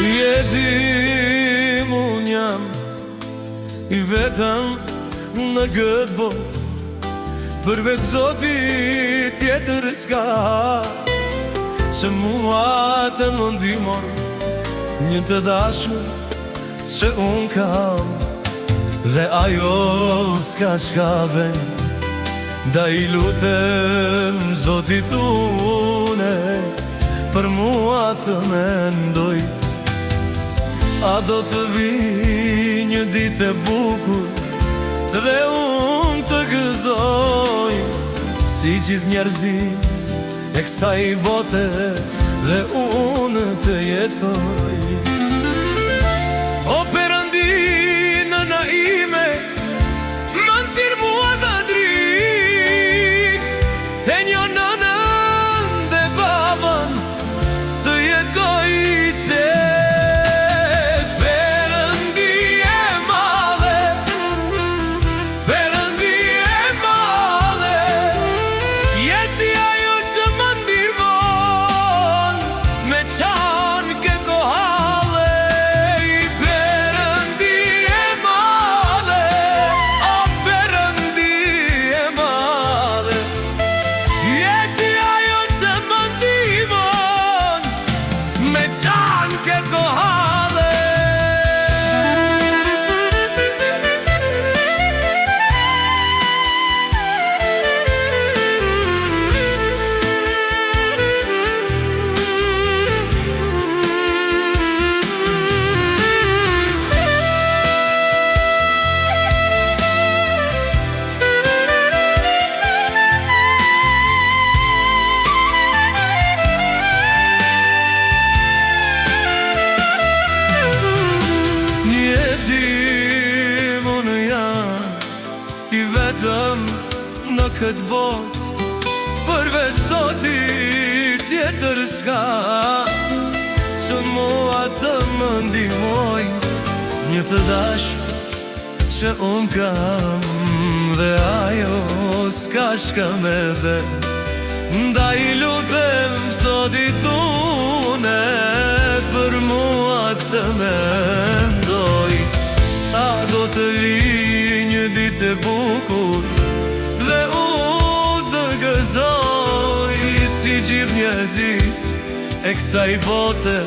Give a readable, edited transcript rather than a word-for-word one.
Jedim unë jam I vetëm në këtë botë, për vetë Zoti tjetër s'ka, që mua të më ndihmon një të dashur që unë kam. Dhe ajo s'ka çka ben, da I lutem Zotit une për mua të mendoj. A do të vi një ditë e bukur dhe unë të gëzoj, si gjithë njerëzit e kësaj bote, dhe unë të jetoj. O Perëndi, nëna ime, më nxirr mua dhe dritë, te një nënën dhe babën të jetoj qetë. Në këtë botë, përveç Zotit tjetër s'ka, që mua të më ndihmoj një të dashur që unë kam. Dhe ajo s'ka shka me dhe, nda I lutem Zotit une për mua të mendoj. A do të vi një ditë e bukur dhe unë të gëzoj, si gjithë njerëzit e kësaj bote,